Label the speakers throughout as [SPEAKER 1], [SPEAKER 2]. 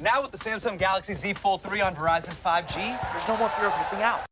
[SPEAKER 1] Now with the Samsung Galaxy Z Fold 3 on Verizon 5G, there's no more fear of missing out.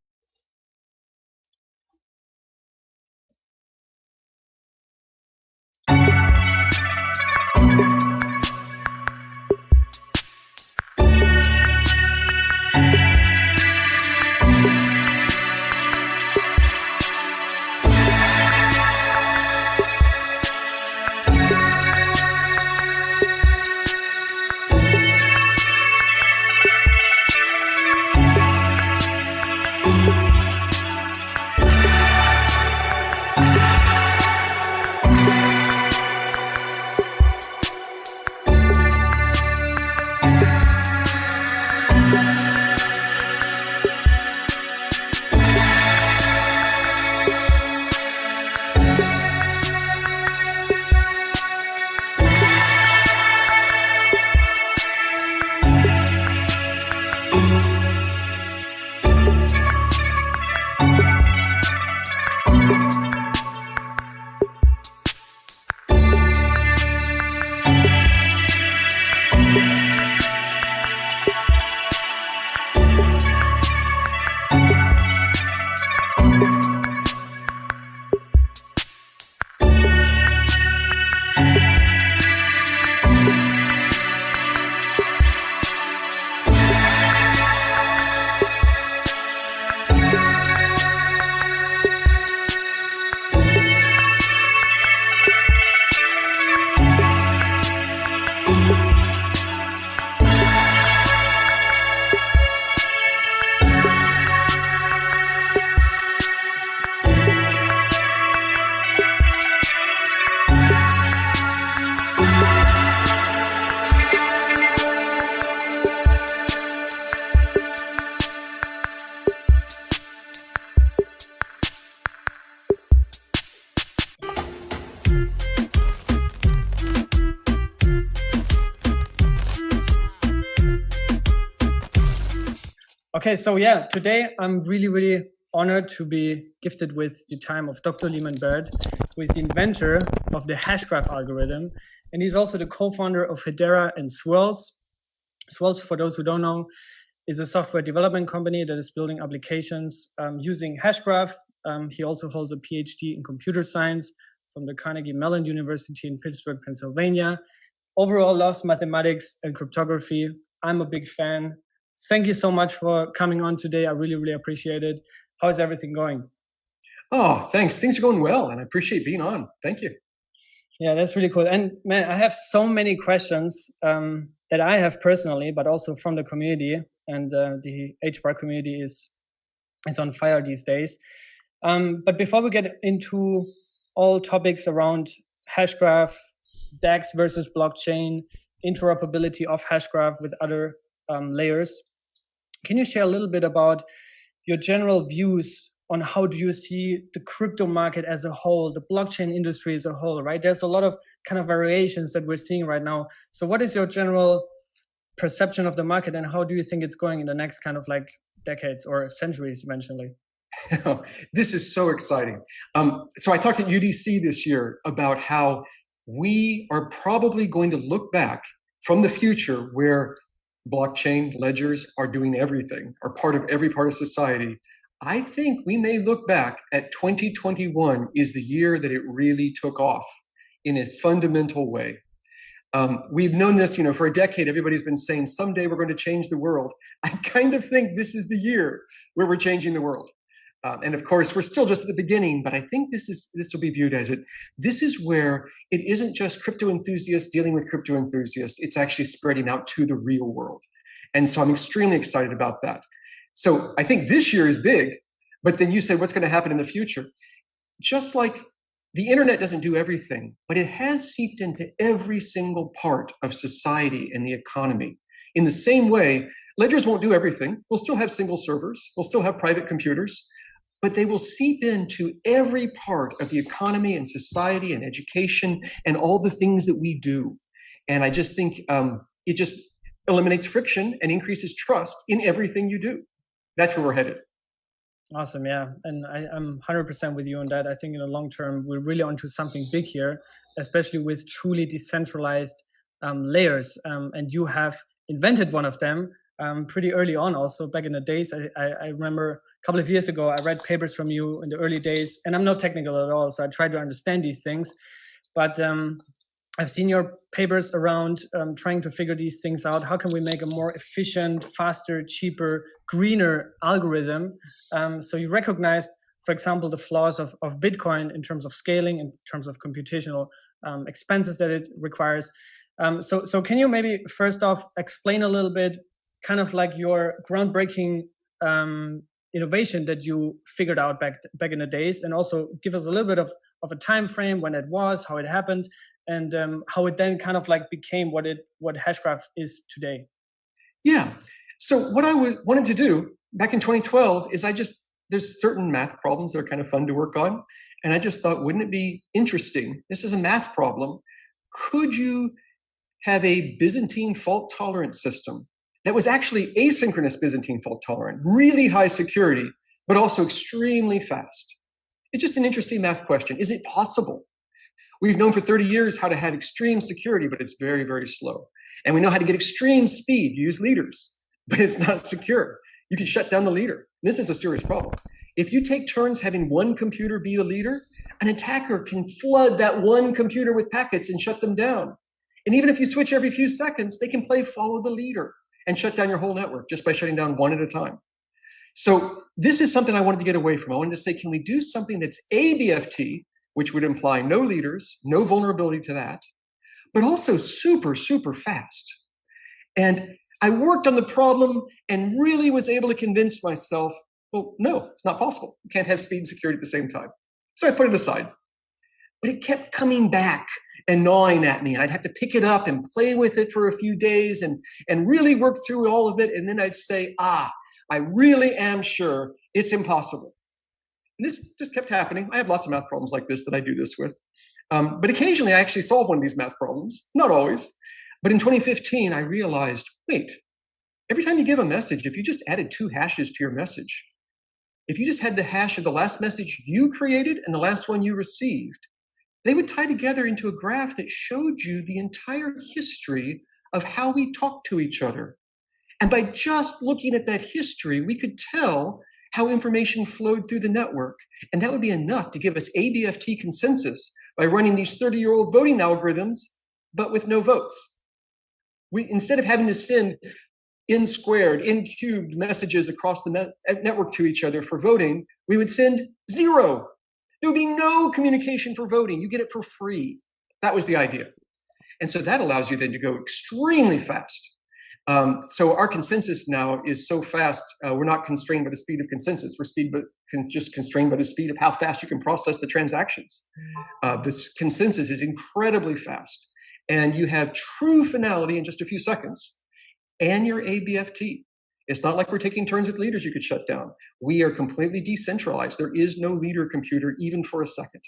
[SPEAKER 2] Okay, so yeah, today I'm really honored to be gifted with the time of Dr. Lehman-Baird, who is the inventor of the Hashgraph algorithm, and he's also the co-founder of Hedera and Swirls. Swirls, for those who don't know, is a software development company that is building applications using Hashgraph. He also holds a PhD in computer science from the Carnegie Mellon University in Pittsburgh, Pennsylvania. Overall loves mathematics and cryptography. I'm a big fan. Thank you so much for coming on today. I really appreciate it. How's everything going?
[SPEAKER 3] Oh, thanks. Things are going well, and I appreciate being on. Thank you.
[SPEAKER 2] Yeah, that's really cool. And man, I have so many questions that I have personally, but also from the community. And the Hbar community is on fire these days. But before we get into all topics around Hashgraph, DAX versus blockchain, interoperability of Hashgraph with other layers, can you share a little bit about your general views on how do you see the crypto market as a whole, the blockchain industry as a whole, right? There's a lot of kind of variations that we're seeing right now. So what is your general perception of the market, and how do you think it's going in the next kind of like decades or centuries eventually?
[SPEAKER 3] This is so exciting. So I talked at UDC this year about how we are probably going to look back from the future where blockchain ledgers are doing everything, are part of every part of society. I think we may look back at 2021 is the year that it really took off in a fundamental way. We've known this, for a decade. Everybody's been saying someday we're going to change the world. I kind of think this is the year where we're changing the world. And of course, we're still just at the beginning, but I think this will be viewed as it. This is where it isn't just crypto enthusiasts dealing with crypto enthusiasts. It's actually spreading out to the real world. And so I'm extremely excited about that. So I think this year is big, but then you said, what's going to happen in the future? Just like the internet doesn't do everything, but it has seeped into every single part of society and the economy. In the same way, ledgers won't do everything. We'll still have single servers. We'll still have private computers. But they will seep into every part of the economy and society and education and all the things that we do. And I just think it just eliminates friction and increases trust in everything you do. That's where we're headed.
[SPEAKER 2] Awesome, yeah. And I'm 100% with you on that. I think in the long term, we're really onto something big here, especially with truly decentralized layers. And you have invented one of them pretty early on, also back in the days. I remember a couple of years ago, I read papers from you in the early days, and I'm not technical at all, so I try to understand these things. But I've seen your papers around trying to figure these things out. How can we make a more efficient, faster, cheaper, greener algorithm? So you recognized, for example, the flaws of Bitcoin in terms of scaling, in terms of computational expenses that it requires. So can you maybe first off explain a little bit kind of like your groundbreaking innovation that you figured out back in the days, and also give us a little bit of a time frame when it was, how it happened, and how it then kind of like became what Hashgraph is today.
[SPEAKER 3] Yeah. So what I wanted to do back in 2012 is there's certain math problems that are kind of fun to work on. And I just thought, wouldn't it be interesting? This is a math problem. Could you have a Byzantine fault tolerant system that was actually asynchronous Byzantine fault tolerant, really high security, but also extremely fast? It's just an interesting math question. Is it possible? We've known for 30 years how to have extreme security, but it's very, very slow. And we know how to get extreme speed. You use leaders, but it's not secure. You can shut down the leader. This is a serious problem. If you take turns having one computer be the leader, an attacker can flood that one computer with packets and shut them down. And even if you switch every few seconds, they can play follow the leader and shut down your whole network just by shutting down one at a time. So this is something I wanted to get away from. I wanted to say, can we do something that's ABFT, which would imply no leaders, no vulnerability to that, but also super, super fast? And I worked on the problem and really was able to convince myself, well, no, it's not possible. You can't have speed and security at the same time. So I put it aside. But it kept coming back and gnawing at me. And I'd have to pick it up and play with it for a few days and really work through all of it. And then I'd say, I really am sure it's impossible. And this just kept happening. I have lots of math problems like this that I do this with. But occasionally I actually solve one of these math problems, not always. But in 2015, I realized, wait, every time you give a message, if you just added 2 hashes to your message, if you just had the hash of the last message you created and the last one you received, they would tie together into a graph that showed you the entire history of how we talk to each other. And by just looking at that history, we could tell how information flowed through the network. And that would be enough to give us ABFT consensus by running these 30-year-old voting algorithms, but with no votes. Instead of having to send n squared, n cubed messages across the network to each other for voting, we would send 0. There would be no communication for voting. You get it for free. That was the idea. And so that allows you then to go extremely fast. So our consensus now is so fast, we're not constrained by the speed of consensus. We're just constrained by the speed of how fast you can process the transactions. This consensus is incredibly fast. And you have true finality in just a few seconds. And your ABFT. It's not like we're taking turns with leaders you could shut down. We are completely decentralized. There is no leader computer even for a second.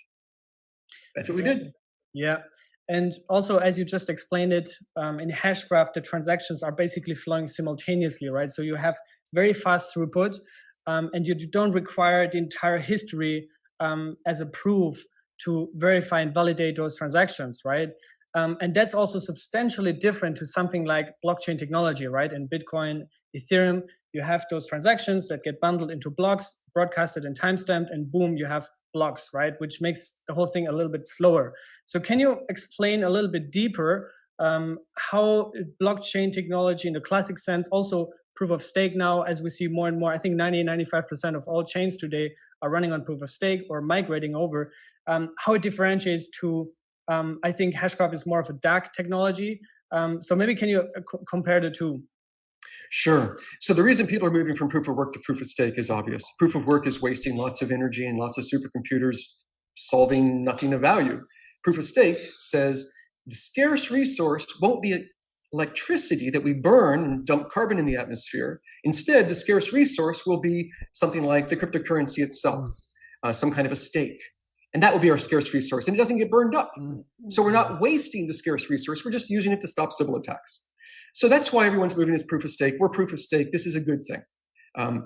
[SPEAKER 3] That's what we did.
[SPEAKER 2] Yeah. And also, as you just explained it, in Hashgraph, the transactions are basically flowing simultaneously, right? So you have very fast throughput, and you don't require the entire history as a proof to verify and validate those transactions, right? And that's also substantially different to something like blockchain technology, right? In Bitcoin, Ethereum, you have those transactions that get bundled into blocks, broadcasted and timestamped, and boom, you have blocks, right? Which makes the whole thing a little bit slower. So can you explain a little bit deeper how blockchain technology in the classic sense, also proof of stake now, as we see more and more, I think 95% of all chains today are running on proof of stake or migrating over, how it differentiates to, I think Hashgraph is more of a dark technology. So maybe can you compare the two?
[SPEAKER 3] Sure. So the reason people are moving from proof of work to proof of stake is obvious. Proof of work is wasting lots of energy and lots of supercomputers solving nothing of value. Proof of stake says the scarce resource won't be electricity that we burn and dump carbon in the atmosphere. Instead, the scarce resource will be something like the cryptocurrency itself, some kind of a stake. And that will be our scarce resource. And it doesn't get burned up. So we're not wasting the scarce resource. We're just using it to stop civil attacks. So that's why everyone's moving is proof of stake. We're proof of stake. This is a good thing.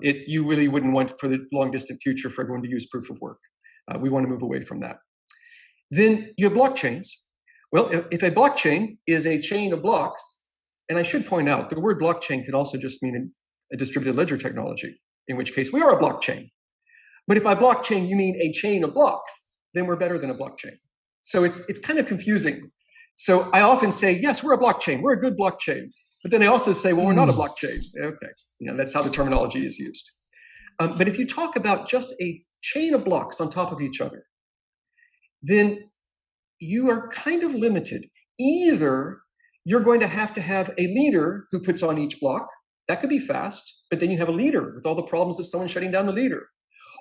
[SPEAKER 3] You really wouldn't want for the long distant future for everyone to use proof of work. We want to move away from that. Then you have blockchains. Well, if a blockchain is a chain of blocks, And I should point out, the word blockchain can also just mean a distributed ledger technology, in which case we are a blockchain. But if by blockchain you mean a chain of blocks, then we're better than a blockchain. So it's kind of confusing. So I often say, yes, we're a blockchain. We're a good blockchain. But then I also say, well, we're not a blockchain. Okay, that's how the terminology is used. But if you talk about just a chain of blocks on top of each other, then you are kind of limited. Either you're going to have a leader who puts on each block. That could be fast, but then you have a leader with all the problems of someone shutting down the leader.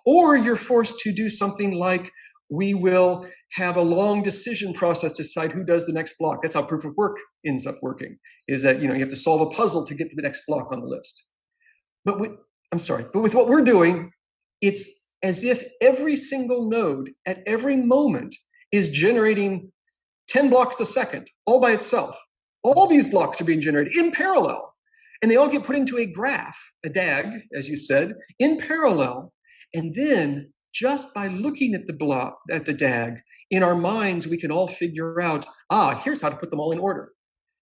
[SPEAKER 3] Or you're forced to do something like, we will have a long decision process to decide who does the next block. That's how proof of work ends up working, is that you have to solve a puzzle to get to the next block on the list. But with what we're doing, it's as if every single node at every moment is generating 10 blocks a second, all by itself. All these blocks are being generated in parallel, and they all get put into a graph, a DAG, as you said, in parallel. And then just by looking at the DAG, in our minds, we can all figure out, here's how to put them all in order.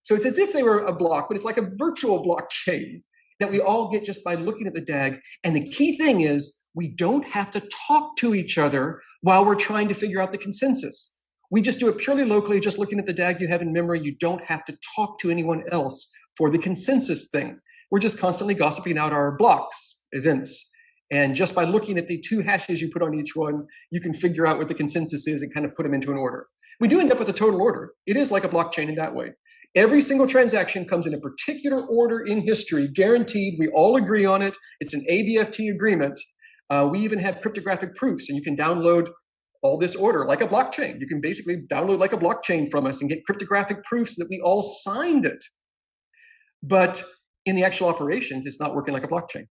[SPEAKER 3] So it's as if they were a block, but it's like a virtual blockchain that we all get just by looking at the DAG. And the key thing is, we don't have to talk to each other while we're trying to figure out the consensus. We just do it purely locally, just looking at the DAG you have in memory. You don't have to talk to anyone else for the consensus thing. We're just constantly gossiping out our blocks, events. And just by looking at the 2 hashes you put on each one, you can figure out what the consensus is and kind of put them into an order. We do end up with a total order. It is like a blockchain in that way. Every single transaction comes in a particular order in history, guaranteed. We all agree on it. It's an ABFT agreement. We even have cryptographic proofs, and you can download all this order like a blockchain. You can basically download like a blockchain from us and get cryptographic proofs that we all signed it. But in the actual operations, it's not working like a blockchain.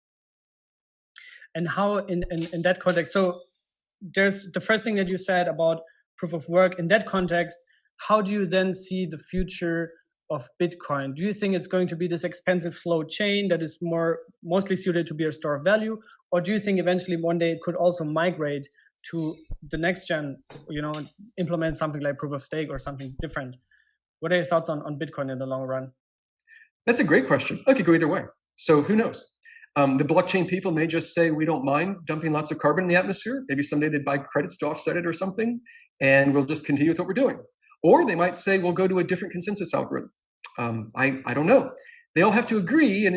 [SPEAKER 2] And how in that context, so there's the first thing that you said about proof of work. In that context, how do you then see the future of Bitcoin? Do you think it's going to be this expensive flow chain that is mostly suited to be a store of value? Or do you think eventually one day it could also migrate to the next gen, implement something like proof of stake or something different? What are your thoughts on Bitcoin in the long run?
[SPEAKER 3] That's a great question. I could go either way. So who knows? The blockchain people may just say, we don't mind dumping lots of carbon in the atmosphere. Maybe someday they'd buy credits to offset it or something, and we'll just continue with what we're doing. Or they might say, we'll go to a different consensus algorithm. I don't know. They all have to agree, and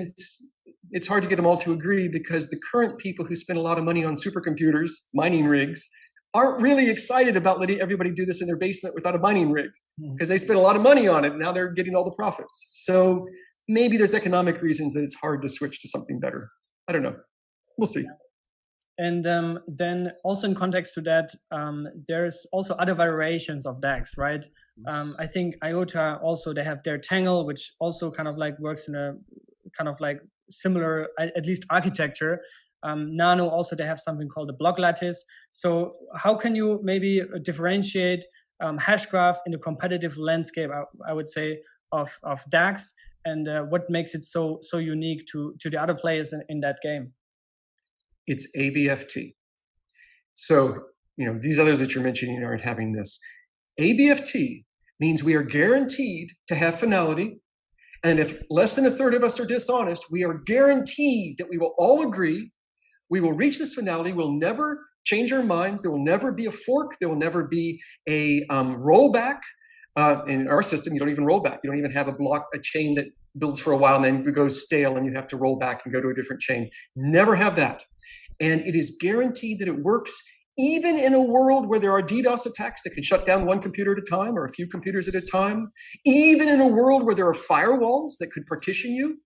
[SPEAKER 3] it's hard to get them all to agree because the current people who spend a lot of money on supercomputers, mining rigs, aren't really excited about letting everybody do this in their basement without a mining rig because they spent a lot of money on it, and now they're getting all the profits. So maybe there's economic reasons that it's hard to switch to something better. I don't know. We'll see.
[SPEAKER 2] And then also in context to that, there's also other variations of DAGs, right? I think IOTA also, they have their Tangle, which also kind of like works in a kind of like similar, at least architecture. Nano also, they have something called the block lattice. So how can you maybe differentiate Hashgraph in the competitive landscape, I would say, of DAGs? And what makes it so unique to the other players in that game?
[SPEAKER 3] It's ABFT. So, these others that you're mentioning aren't having this. ABFT means we are guaranteed to have finality. And if less than a third of us are dishonest, we are guaranteed that we will all agree. We will reach this finality. We'll never change our minds. There will never be a fork. There will never be a rollback. In our system, you don't even roll back. You don't even have a chain that builds for a while and then goes stale and you have to roll back and go to a different chain. Never have that. And it is guaranteed that it works even in a world where there are DDoS attacks that can shut down one computer at a time or a few computers at a time. Even in a world where there are firewalls that could partition you.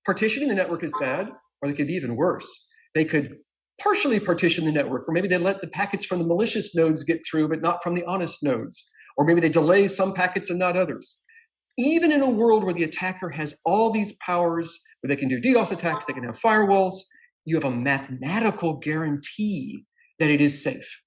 [SPEAKER 3] Partitioning the network is bad, or they could be even worse. They could partially partition the network, or maybe they let the packets from the malicious nodes get through, but not from the honest nodes. Or maybe they delay some packets and not others. Even in a world where the attacker has all these powers, where they can do DDoS attacks, they can have firewalls, you have a mathematical guarantee that it is safe.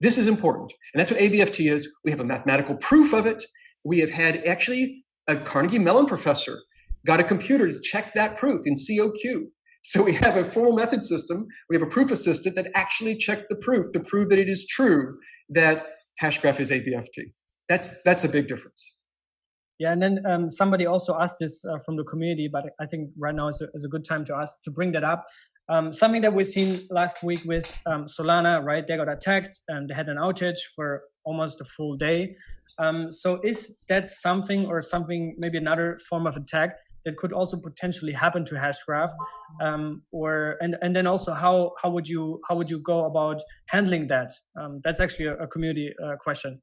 [SPEAKER 3] This is important. And that's what ABFT is. We have a mathematical proof of it. We have had actually a Carnegie Mellon professor got a computer to check that proof in COQ. So we have a formal method system. We have a proof assistant that actually checked the proof to prove that it is true that Hashgraph is ABFT. That's a big difference.
[SPEAKER 2] Yeah, and then somebody also asked this from the community, but I think right now is a good time to bring that up. Something that we've seen last week with Solana, right? They got attacked and they had an outage for almost a full day. So is that something, or something, maybe another form of attack that could also potentially happen to Hashgraph? And then also how would you go about handling that? That's actually a community question.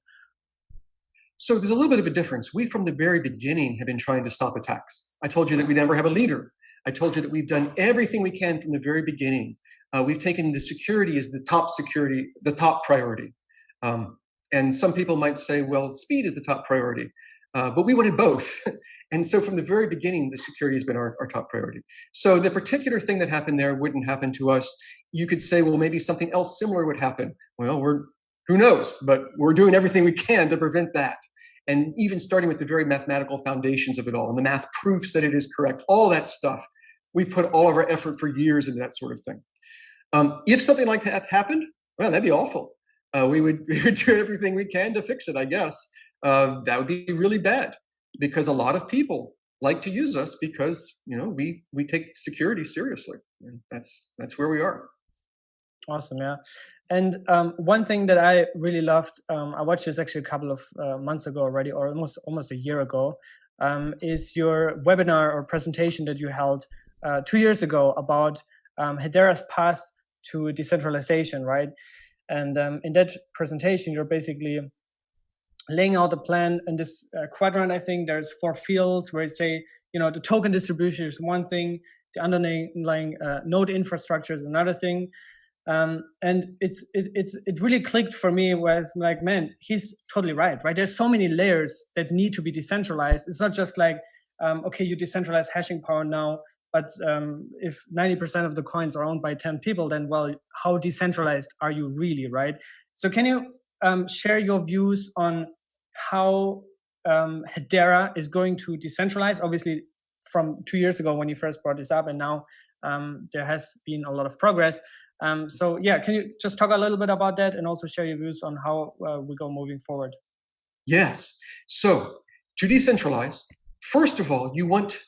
[SPEAKER 3] So there's a little bit of a difference. We, from the very beginning, have been trying to stop attacks. I told you that we never have a leader. I told you that we've done everything we can from the very beginning. We've taken the security as the top priority. And some people might say, well, speed is the top priority. But we wanted both. And so from the very beginning, the security has been our top priority. So the particular thing that happened there wouldn't happen to us. You could say, well, maybe something else similar would happen. Well, who knows? But we're doing everything we can to prevent that. And even starting with the very mathematical foundations of it all, and the math proofs that it is correct, all that stuff. We've put all of our effort for years into that sort of thing. If something like that happened, well, that'd be awful. We would do everything we can to fix it, I guess. That would be really bad, because a lot of people like to use us because, you know, we take security seriously. And that's where we are.
[SPEAKER 2] Awesome, yeah. And one thing that I really loved, I watched this actually a couple of months ago already, or almost a year ago, is your webinar or presentation that you held 2 years ago about Hedera's path to decentralization, right? And in that presentation, you're basically laying out the plan in this quadrant. I think there's 4 fields where you say, you know, the token distribution is one thing, the underlying node infrastructure is another thing. And it really clicked for me, where it's like, man, he's totally right? There's so many layers that need to be decentralized. It's not just like, okay, you decentralize hashing power now, but if 90% of the coins are owned by 10 people, then, well, how decentralized are you really, right? So can you share your views on how Hedera is going to decentralize? Obviously, from 2 years ago when you first brought this up, and now there has been a lot of progress. So yeah, can you just talk a little bit about that, and also share your views on how we go moving forward?
[SPEAKER 3] Yes. So to decentralize, first of all, you want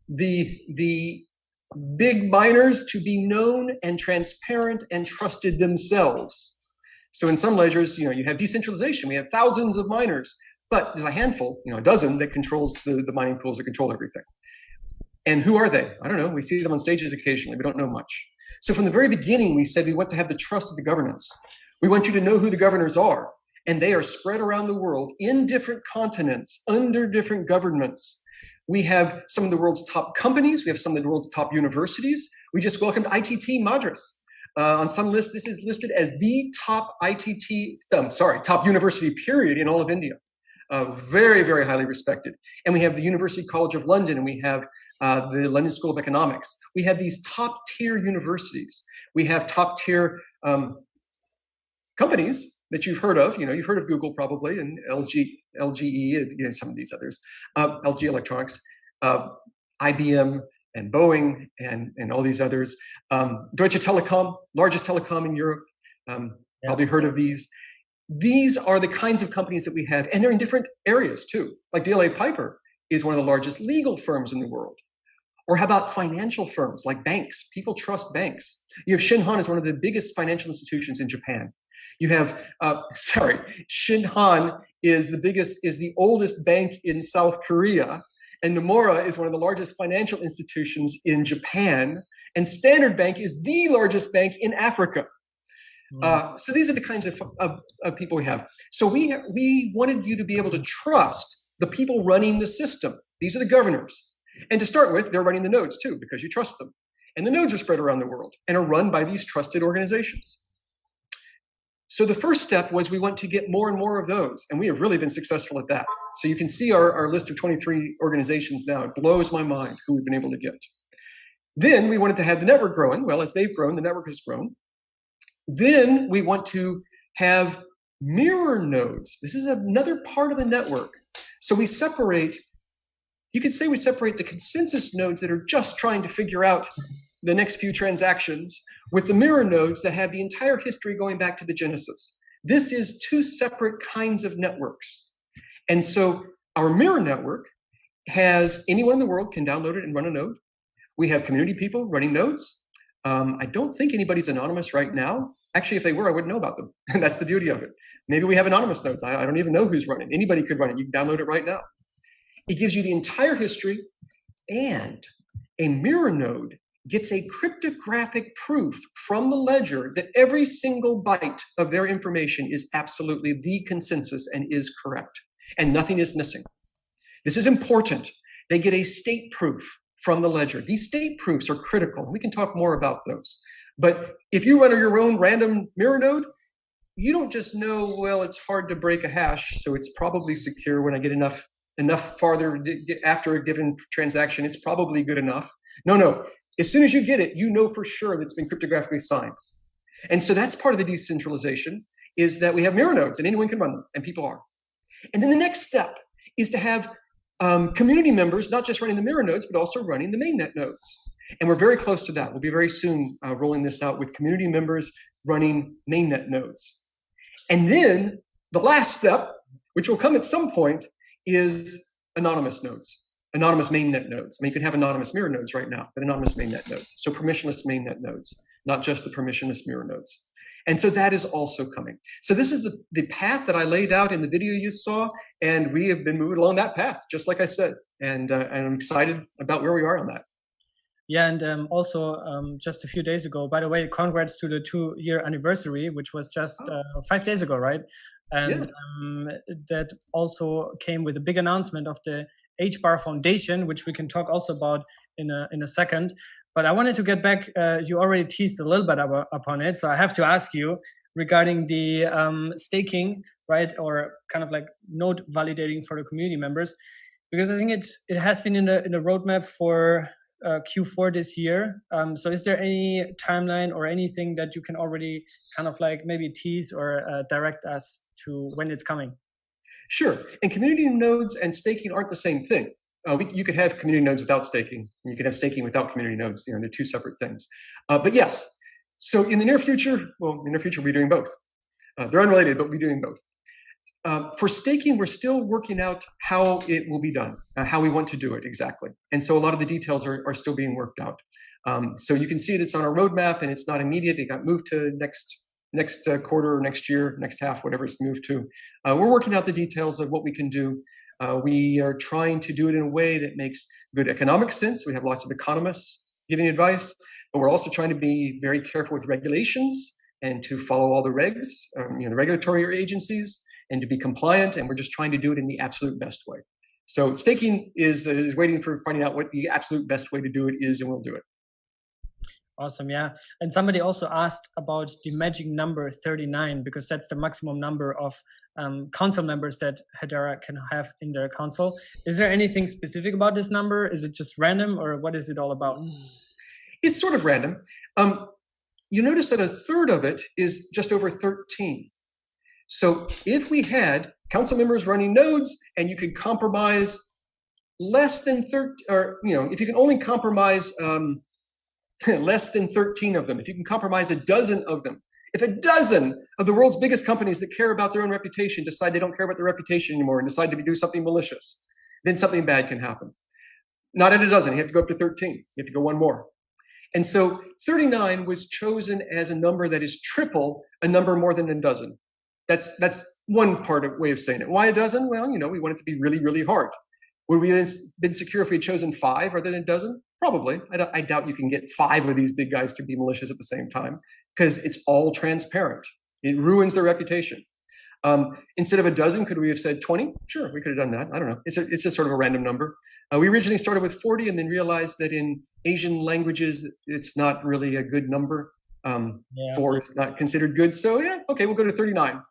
[SPEAKER 3] the big miners to be known and transparent and trusted themselves. So in some ledgers, you know, you have decentralization. We have thousands of miners, but there's a handful, you know, a dozen that controls the mining pools that control everything. And who are they? I don't know. We see them on stages occasionally. We don't know much. So from the very beginning, we said we want to have the trust of the governance. We want you to know who the governors are. And they are spread around the world in different continents, under different governments. We have some of the world's top companies. We have some of the world's top universities. We just welcomed ITT Madras. On some list, this is listed as the top top university period in all of India. Very, very highly respected. And we have the University College of London, and we have the London School of Economics. We have these top tier universities. We have top tier companies that you've heard of. You know, you've heard of Google probably, and LGE, and, you know, some of these others, LG Electronics, IBM, and Boeing, and all these others. Deutsche Telekom, largest telecom in Europe. Probably heard of these. These are the kinds of companies that we have, and they're in different areas too. Like DLA Piper is one of the largest legal firms in the world. Or how about financial firms like banks? People trust banks. You have Shinhan as one of the biggest financial institutions in Japan. You have, Shinhan is the oldest bank in South Korea. And Nomura is one of the largest financial institutions in Japan. And Standard Bank is the largest bank in Africa. So these are the kinds of people we have. So we wanted you to be able to trust the people running the system. These are the governors. And to start with, they're running the nodes too, because you trust them. And the nodes are spread around the world and are run by these trusted organizations. So the first step was we want to get more and more of those. And we have really been successful at that. So you can see our list of 23 organizations now. It blows my mind who we've been able to get. Then we wanted to have the network growing. Well, as they've grown, the network has grown. Then we want to have mirror nodes. This is another part of the network. So we separate, you could say we separate the consensus nodes that are just trying to figure out the next few transactions with the mirror nodes that have the entire history going back to the genesis. This is 2 separate kinds of networks. And so Our mirror network has anyone in the world can download it and run a node. We have community people running nodes. I don't think anybody's anonymous right now. Actually, if they were, I wouldn't know about them. And that's the beauty of it. Maybe we have anonymous nodes. I don't even know who's running. Anybody could run it. You can download it right now. It gives you the entire history, and a mirror node gets a cryptographic proof from the ledger that every single byte of their information is absolutely the consensus and is correct, and nothing is missing. This is important. They get a state proof from the ledger. These state proofs are critical. We can talk more about those. But if you run your own random mirror node, you don't just know, well, it's hard to break a hash, so it's probably secure when I get enough farther after a given transaction, it's probably good enough. No. As soon as you get it, you know for sure that it's been cryptographically signed. And so that's part of the decentralization, is that we have mirror nodes and anyone can run them, and people are. And then the next step is to have community members, not just running the mirror nodes, but also running the mainnet nodes. And we're very close to that. We'll be very soon rolling this out with community members running mainnet nodes. And then the last step, which will come at some point, is anonymous nodes, anonymous mainnet nodes. I mean, you can have anonymous mirror nodes right now, but anonymous mainnet nodes. So permissionless mainnet nodes, not just the permissionless mirror nodes. And so that is also coming. So this is the path that I laid out in the video you saw, and we have been moving along that path, just like I said. And I'm excited about where we are on that.
[SPEAKER 2] Yeah, and also just a few days ago, by the way, congrats to the 2-year anniversary, which was just 5 days ago, right? And that also came with a big announcement of the Hbar Foundation, which we can talk also about in a second. But I wanted to get back, you already teased a little bit upon it, so I have to ask you regarding the staking, right, or kind of like node validating for the community members, because I think it has been in the roadmap for Q4 this year. So is there any timeline or anything that you can already kind of like maybe tease or direct us to when it's coming?
[SPEAKER 3] Sure. And community nodes and staking aren't the same thing. You could have community nodes without staking, and you could have staking without community nodes. You know, they're two separate things. But yes, so in the near future, we'll be doing both. They're unrelated, but we'll be doing both. For staking, we're still working out how it will be done, how we want to do it exactly. And so a lot of the details are still being worked out. So you can see it's on our roadmap, and it's not immediate. It got moved to next quarter, next year, next half, whatever it's moved to. We're working out the details of what we can do. We are trying to do it in a way that makes good economic sense. We have lots of economists giving advice, but we're also trying to be very careful with regulations and to follow all the regs, the regulatory agencies, and to be compliant. And we're just trying to do it in the absolute best way. So staking is waiting for finding out what the absolute best way to do it is, and we'll do it.
[SPEAKER 2] Awesome, yeah. And somebody also asked about the magic number 39, because that's the maximum number of console members that Hedera can have in their console. Is there anything specific about this number? Is it just random, or what is it all about?
[SPEAKER 3] It's sort of random. You notice that a third of it is just over 13. So if we had council members running nodes and you could compromise less than 13, or if you can only compromise less than 13 of them, if you can compromise a dozen of them, if a dozen of the world's biggest companies that care about their own reputation decide they don't care about their reputation anymore and decide to do something malicious, then something bad can happen. Not at a dozen, you have to go up to 13, you have to go one more. And so 39 was chosen as a number that is triple a number more than a dozen. That's one way of saying it. Why a dozen? Well, we want it to be really, really hard. Would we have been secure if we had chosen 5 rather than a dozen? Probably. I doubt you can get 5 of these big guys to be malicious at the same time, because it's all transparent. It ruins their reputation. Instead of a dozen, could we have said 20? Sure, we could have done that. I don't know. It's just sort of a random number. We originally started with 40 and then realized that in Asian languages, it's not really a good number. 4 is not considered good. So yeah, okay, we'll go to 39.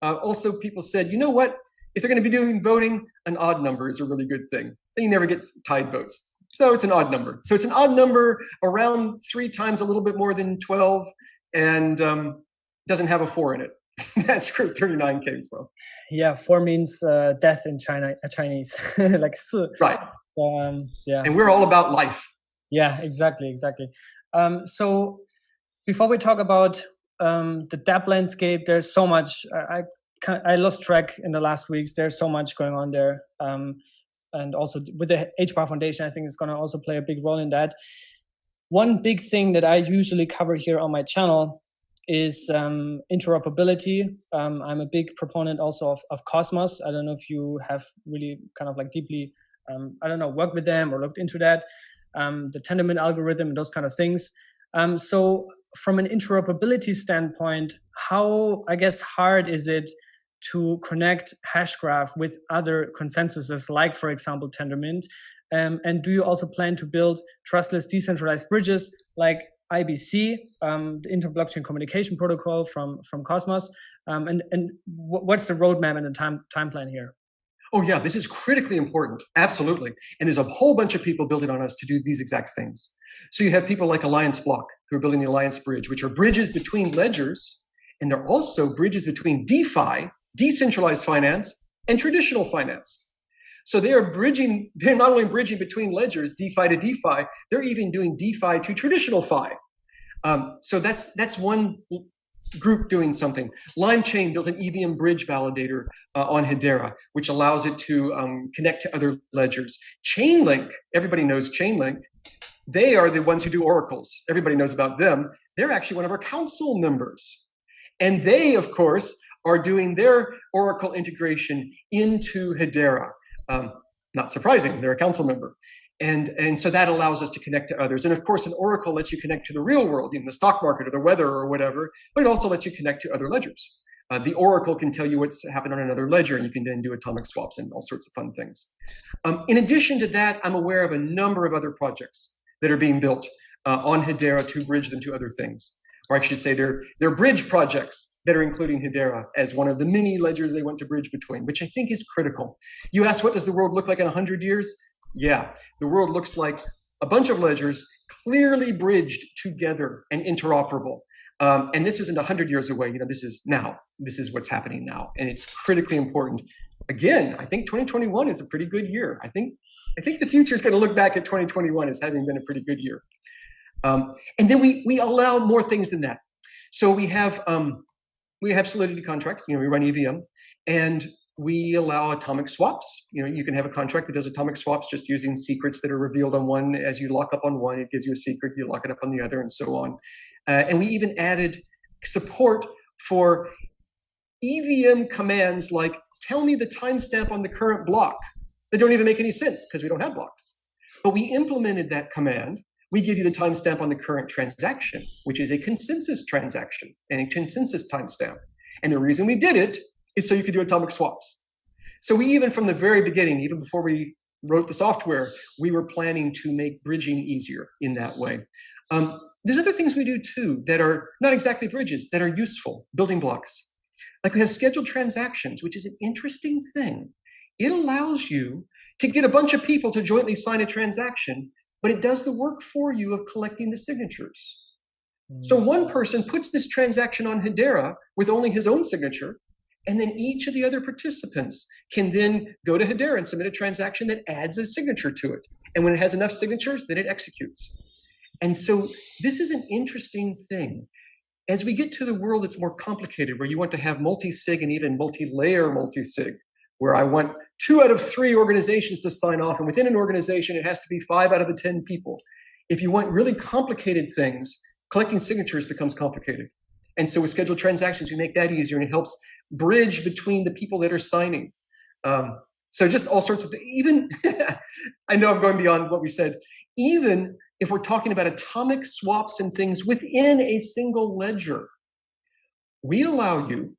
[SPEAKER 3] Also, people said, you know what? If they're going to be doing voting, an odd number is a really good thing. Then you never get tied votes. So it's an odd number. So it's an odd number around 3 times a little bit more than 12, and doesn't have a 4 in it. That's where 39 came from.
[SPEAKER 2] Yeah, 4 means death in Chinese, like 4.
[SPEAKER 3] Right.
[SPEAKER 2] Yeah.
[SPEAKER 3] And we're all about life.
[SPEAKER 2] Yeah, exactly. So before we talk about the dApp landscape, there's so much. I I lost track in the last weeks. There's so much going on there. And also with the Hbar Foundation, I think it's going to also play a big role in that. One big thing that I usually cover here on my channel is interoperability. I'm a big proponent also of Cosmos. I don't know if you have really kind of like deeply, worked with them or looked into that, the Tendermint algorithm and those kind of things. So from an interoperability standpoint, how, I guess, hard is it to connect Hashgraph with other consensuses, like, for example, Tendermint? And do you also plan to build trustless decentralized bridges like IBC, the Inter-Blockchain Communication Protocol from Cosmos? And what's the roadmap and the time plan here?
[SPEAKER 3] Oh yeah, this is critically important. Absolutely. And there's a whole bunch of people building on us to do these exact things. So you have people like Alliance Block who are building the Alliance Bridge, which are bridges between ledgers, and they're also bridges between DeFi, decentralized finance, and traditional finance. So they're not only bridging between ledgers, DeFi to DeFi, they're even doing DeFi to traditional Fi. So that's one group doing something. LimeChain built an EVM bridge validator on Hedera, which allows it to connect to other ledgers. Chainlink, everybody knows Chainlink. They are the ones who do oracles. Everybody knows about them. They're actually one of our council members. And they, of course, are doing their oracle integration into Hedera. Not surprising, they're a council member. And so that allows us to connect to others. And of course, an oracle lets you connect to the real world, the stock market or the weather or whatever, but it also lets you connect to other ledgers. The oracle can tell you what's happened on another ledger, and you can then do atomic swaps and all sorts of fun things. In addition to that, I'm aware of a number of other projects that are being built on Hedera to bridge them to other things. Or I should say they're bridge projects that are including Hedera as one of the many ledgers they want to bridge between, which I think is critical. You asked, what does the world look like in 100 years? Yeah, the world looks like a bunch of ledgers clearly bridged together and interoperable. And this isn't 100 years away. This is now. This is what's happening now, and it's critically important. Again, I think 2021 is a pretty good year. I think the future is going to look back at 2021 as having been a pretty good year. And then we allow more things than that. So we have Solidity contracts. We run EVM, and we allow atomic swaps. You can have a contract that does atomic swaps just using secrets that are revealed on one. As you lock up on one, it gives you a secret. You lock it up on the other, and so on. And we even added support for EVM commands like "tell me the timestamp on the current block" that don't even make any sense because we don't have blocks. But we implemented that command. We give you the timestamp on the current transaction, which is a consensus transaction and a consensus timestamp. And the reason we did it is so you could do atomic swaps. So we even from the very beginning, even before we wrote the software, we were planning to make bridging easier in that way. There's other things we do too that are not exactly bridges, that are useful, building blocks. Like we have scheduled transactions, which is an interesting thing. It allows you to get a bunch of people to jointly sign a transaction, but it does the work for you of collecting the signatures. So one person puts this transaction on Hedera with only his own signature, and then each of the other participants can then go to Hedera and submit a transaction that adds a signature to it. And when it has enough signatures, then it executes. And so this is an interesting thing. As we get to the world that's more complicated, where you want to have multi-sig and even multi-layer multi-sig, where I want 2 out of 3 organizations to sign off, and within an organization, it has to be 5 out of the 10 people. If you want really complicated things, collecting signatures becomes complicated. And so with scheduled transactions, we make that easier, and it helps bridge between the people that are signing. So just all sorts of things. Even, I know I'm going beyond what we said, even if we're talking about atomic swaps and things within a single ledger, we allow you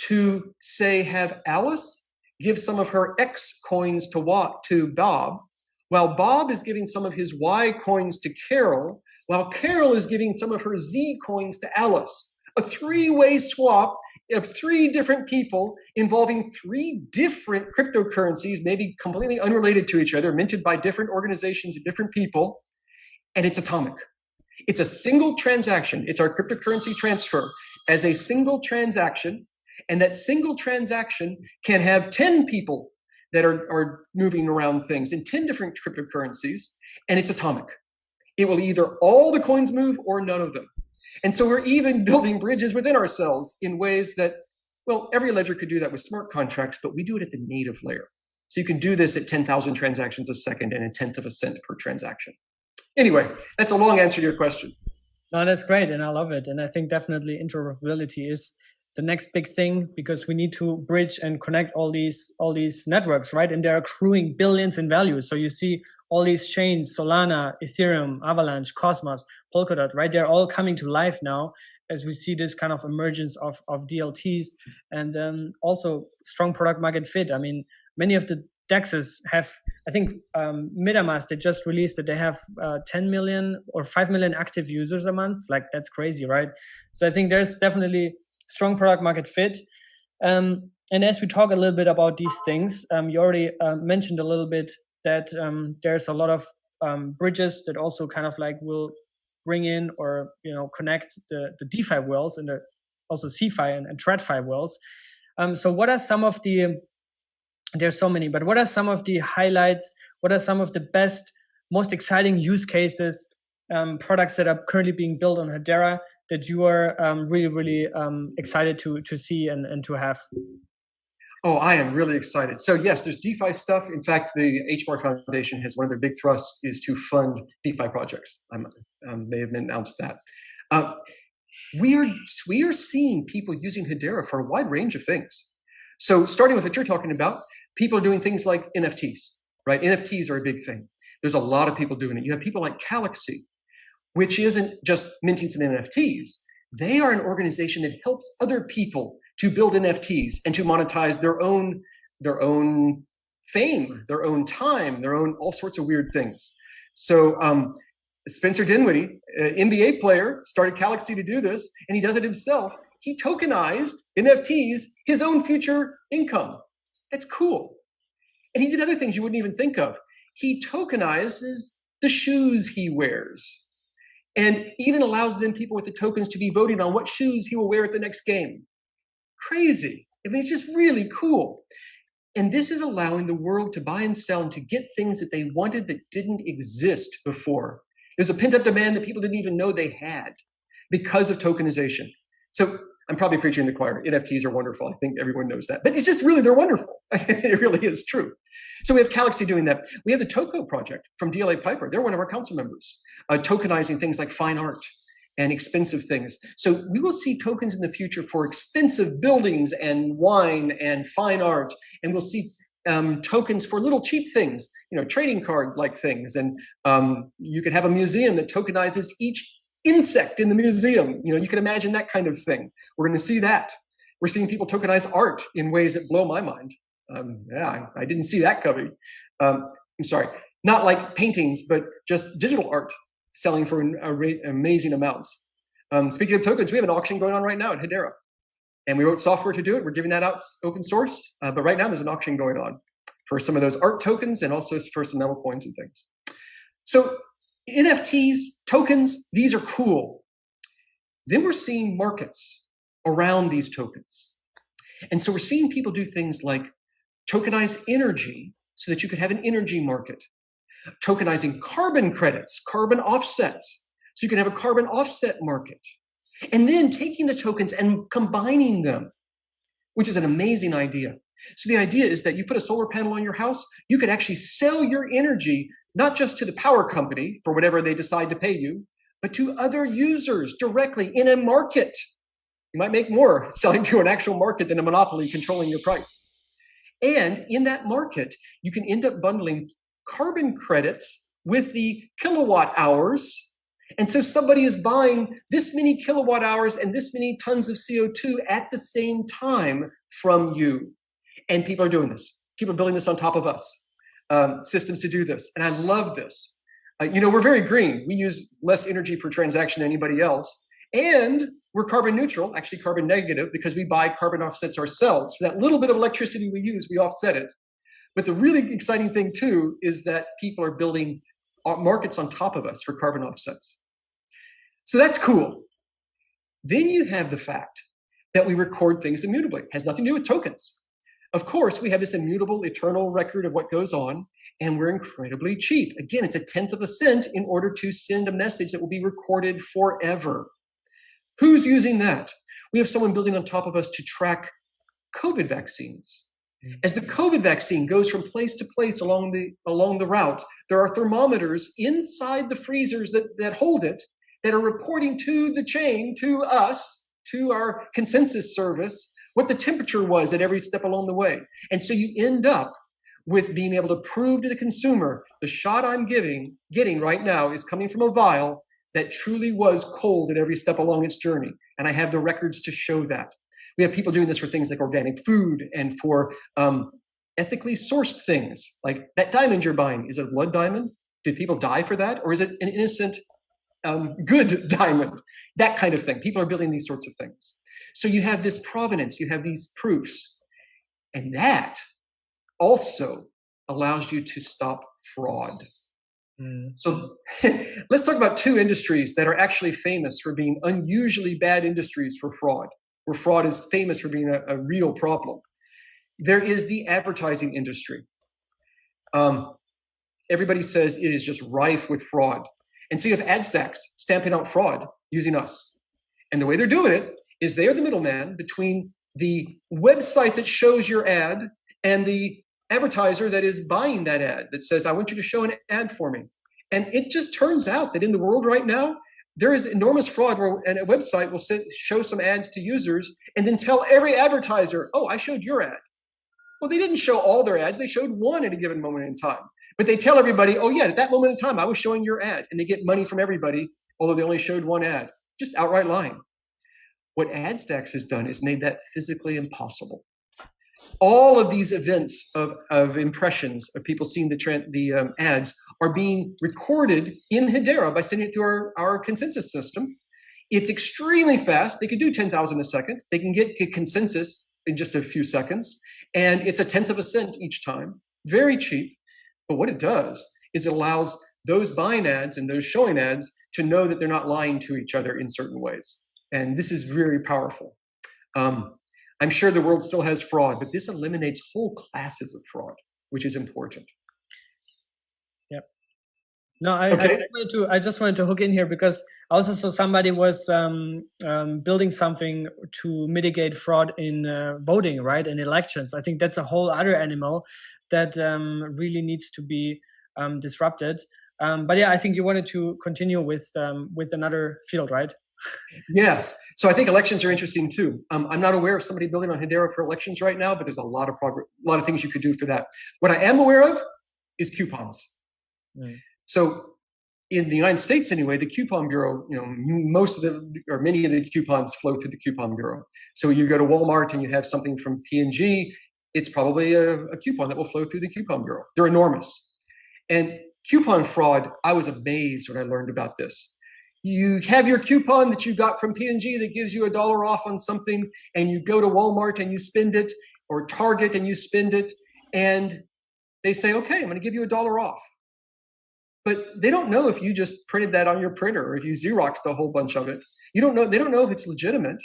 [SPEAKER 3] to say, have Alice give some of her X coins to Bob, while Bob is giving some of his Y coins to Carol, while Carol is giving some of her Z coins to Alice. A 3-way swap of 3 different people involving 3 different cryptocurrencies, maybe completely unrelated to each other, minted by different organizations and different people, and it's atomic. It's a single transaction. It's our cryptocurrency transfer as a single transaction, and that single transaction can have 10 people that are moving around things in 10 different cryptocurrencies, and it's atomic. It will either all the coins move or none of them. And so we're even building bridges within ourselves in ways that Well, every ledger could do that with smart contracts, but we do it at the native layer. So you can do this at 10,000 transactions a second and 1/10 of a cent per transaction. Anyway, that's a long answer to your question.
[SPEAKER 2] No, that's great, and I love it. And I think definitely interoperability is the next big thing, because we need to bridge and connect all these networks, right? And they're accruing billions in value. So you see all these chains, Solana, Ethereum, Avalanche, Cosmos, Polkadot, right? They're all coming to life now as we see this kind of emergence of DLTs, and also strong product market fit. I mean, many of the DEXs have, I think MetaMask, they just released that they have 10 million or 5 million active users a month. Like, that's crazy, right? So I think there's definitely strong product market fit. And as we talk a little bit about these things, you already mentioned a little bit that there's a lot of bridges that also kind of like will bring in or connect the DeFi worlds and also CeFi and TradFi worlds. So what are some of the, there's so many, but what are some of the highlights? What are some of the best, most exciting use cases, products that are currently being built on Hedera that you are really excited to see and to have?
[SPEAKER 3] Oh, I am really excited. So yes, there's DeFi stuff. In fact, the Hbar Foundation has one of their big thrusts is to fund DeFi projects. They have announced that. We are seeing people using Hedera for a wide range of things. So starting with what you're talking about, people are doing things like NFTs, right? NFTs are a big thing. There's a lot of people doing it. You have people like Galaxy, which isn't just minting some NFTs. They are an organization that helps other people to build NFTs and to monetize their own fame, their own time, their own all sorts of weird things. So Spencer Dinwiddie, NBA player, started Galaxy to do this, and he does it himself. He tokenized NFTs, his own future income. That's cool. And he did other things you wouldn't even think of. He tokenizes the shoes he wears, and even allows then people with the tokens to be voting on what shoes he will wear at the next game. Crazy. I mean, it's just really cool. And this is allowing the world to buy and sell and to get things that they wanted that didn't exist before. There's a pent-up demand that people didn't even know they had because of tokenization. So I'm probably preaching in the choir. NFTs are wonderful. I think everyone knows that. But it's just really, they're wonderful. It really is true. So we have Galaxy doing that. We have the Toko project from DLA Piper. They're one of our council members, tokenizing things like fine art and expensive things. So we will see tokens in the future for expensive buildings and wine and fine art. And we'll see tokens for little cheap things, trading card-like things. And you could have a museum that tokenizes each insect in the museum. You can imagine that kind of thing. We're going to see that. We're seeing people tokenize art in ways that blow my mind. I didn't see that coming. I'm sorry, not like paintings, but just digital art selling for amazing amounts. Speaking of tokens, we have an auction going on right now at Hedera. And we wrote software to do it. We're giving that out open source. But right now there's an auction going on for some of those art tokens and also for some metal coins and things. So NFTs, tokens, these are cool. Then we're seeing markets around these tokens. And so we're seeing people do things like tokenize energy so that you could have an energy market. Tokenizing carbon credits, carbon offsets, so you can have a carbon offset market. And then taking the tokens and combining them, which is an amazing idea. So the idea is that you put a solar panel on your house, you could actually sell your energy, not just to the power company for whatever they decide to pay you, but to other users directly in a market. You might make more selling to an actual market than a monopoly controlling your price. And in that market, you can end up bundling carbon credits with the kilowatt hours. And so somebody is buying this many kilowatt hours and this many tons of CO2 at the same time from you. And people are doing this. People are building this on top of us, systems to do this. And I love this. We're very green. We use less energy per transaction than anybody else. And we're carbon neutral, actually carbon negative, because we buy carbon offsets ourselves. For that little bit of electricity we use, we offset it. But the really exciting thing, too, is that people are building markets on top of us for carbon offsets. So that's cool. Then you have the fact that we record things immutably. It has nothing to do with tokens. Of course, we have this immutable, eternal record of what goes on, and we're incredibly cheap. Again, it's 1/10 of a cent in order to send a message that will be recorded forever. Who's using that? We have someone building on top of us to track COVID vaccines. As the COVID vaccine goes from place to place along the route, there are thermometers inside the freezers that hold it that are reporting to the chain, to us, to our consensus service, what the temperature was at every step along the way. And so you end up with being able to prove to the consumer, the shot I'm getting right now is coming from a vial that truly was cold at every step along its journey. And I have the records to show that. We have people doing this for things like organic food and for ethically sourced things. Like that diamond you're buying, is it a blood diamond? Did people die for that? Or is it an innocent, good diamond? That kind of thing. People are building these sorts of things. So you have this provenance, you have these proofs. And that also allows you to stop fraud. So let's talk about two industries that are actually famous for being unusually bad industries for fraud, where fraud is famous for being a real problem. There is the advertising industry. Everybody says it is just rife with fraud. And so you have ad stacks stamping out fraud using us. And the way they're doing it is they are the middleman between the website that shows your ad and the advertiser that is buying that ad, that says, I want you to show an ad for me. And it just turns out that in the world right now, there is enormous fraud where a website will show some ads to users and then tell every advertiser, oh, I showed your ad. Well, they didn't show all their ads. They showed one at a given moment in time. But they tell everybody, oh, yeah, at that moment in time, I was showing your ad. And they get money from everybody, although they only showed one ad. Just outright lying. What AdStacks has done is made that physically impossible. All of these events of impressions of people seeing the ads are being recorded in Hedera by sending it through our consensus system. It's extremely fast. They could do 10,000 a second. They can get consensus in just a few seconds. And it's 1/10 of a cent each time. Very cheap. But what it does is it allows those buying ads and those showing ads to know that they're not lying to each other in certain ways. And this is very powerful. I'm sure the world still has fraud, but this eliminates whole classes of fraud, which is important.
[SPEAKER 2] Yep. No,
[SPEAKER 3] Okay.
[SPEAKER 2] I just wanted to hook in here because I also saw somebody was building something to mitigate fraud in voting, right, in elections. I think that's a whole other animal that really needs to be disrupted. But yeah, I think you wanted to continue with another field, right?
[SPEAKER 3] Yes. So I think elections are interesting too. I'm not aware of somebody building on Hedera for elections right now, but there's a lot of progress, a lot of things you could do for that. What I am aware of is coupons. So in the United States, anyway, the Coupon Bureau, most of the, or many of the coupons flow through the Coupon Bureau. So you go to Walmart and you have something from P&G, it's probably a coupon that will flow through the Coupon Bureau. They're enormous. And coupon fraud, I was amazed when I learned about this. You have your coupon that you got from P&G that gives you $1 off on something, and you go to Walmart and you spend it, or Target and you spend it, and they say, okay, I'm going to give you $1 off. But they don't know if you just printed that on your printer or if you Xeroxed a whole bunch of it. You don't know. They don't know if it's legitimate.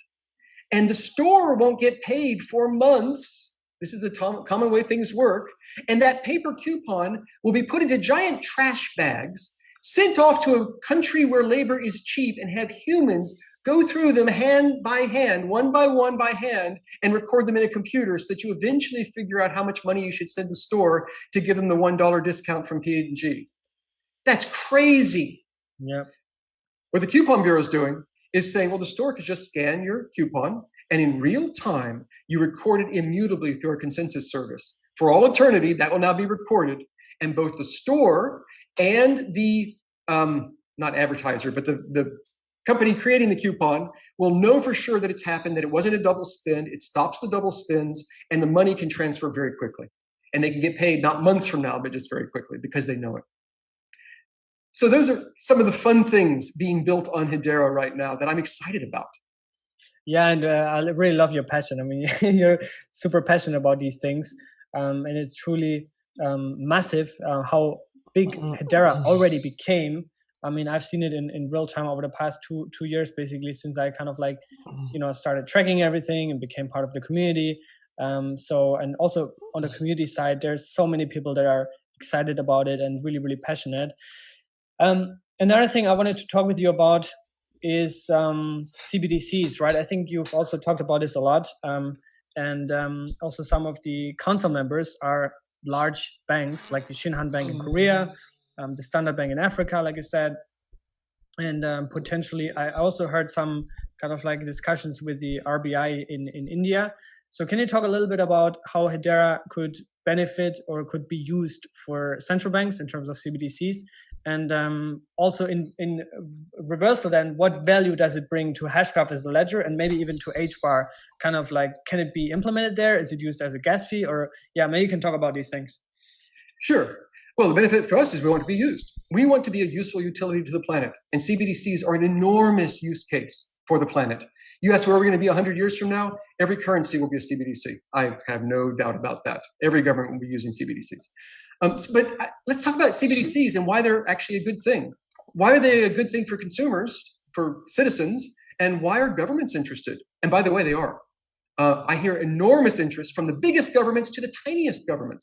[SPEAKER 3] And the store won't get paid for months. This is the common way things work. And that paper coupon will be put into giant trash bags, sent off to a country where labor is cheap, and have humans go through them hand by hand, one by one by hand, and record them in a computer so that you eventually figure out how much money you should send the store to give them the $1 discount from P&G. That's crazy.
[SPEAKER 2] Yeah.
[SPEAKER 3] What the Coupon Bureau is doing is saying, well, the store could just scan your coupon, and in real time, you record it immutably through our consensus service. For all eternity, that will now be recorded. And both the store and the, not advertiser, but the company creating the coupon will know for sure that it's happened, that it wasn't a double spend, it stops the double spends, and the money can transfer very quickly. And they can get paid not months from now, but just very quickly because they know it. So those are some of the fun things being built on Hedera right now that I'm excited about.
[SPEAKER 2] Yeah, and I really love your passion. I mean, you're super passionate about these things. And it's truly massive how big Hedera already became. I mean, I've seen it in real time over the past two years, basically, since I kind of like, started tracking everything and became part of the community. And also on the community side, there's so many people that are excited about it and really, really passionate. Another thing I wanted to talk with you about is CBDCs, right? I think you've also talked about this a lot. And also some of the council members are large banks like the Shinhan Bank in Korea, the Standard Bank in Africa, like you said. And potentially, I also heard some kind of like discussions with the RBI in India. So can you talk a little bit about how Hedera could benefit or could be used for central banks in terms of CBDCs? And also in reversal then, what value does it bring to Hashgraph as a ledger and maybe even to Hbar? Kind of like, can it be implemented there? Is it used as a gas fee? Or yeah, maybe you can talk about these things.
[SPEAKER 3] Sure. Well, the benefit for us is we want to be used. We want to be a useful utility to the planet. And CBDCs are an enormous use case for the planet. You ask where we're going to be 100 years from now, every currency will be a CBDC. I have no doubt about that. Every government will be using CBDCs. But let's talk about CBDCs and why they're actually a good thing. Why are they a good thing for consumers, for citizens, and why are governments interested? And by the way, they are. I hear enormous interest from the biggest governments to the tiniest governments.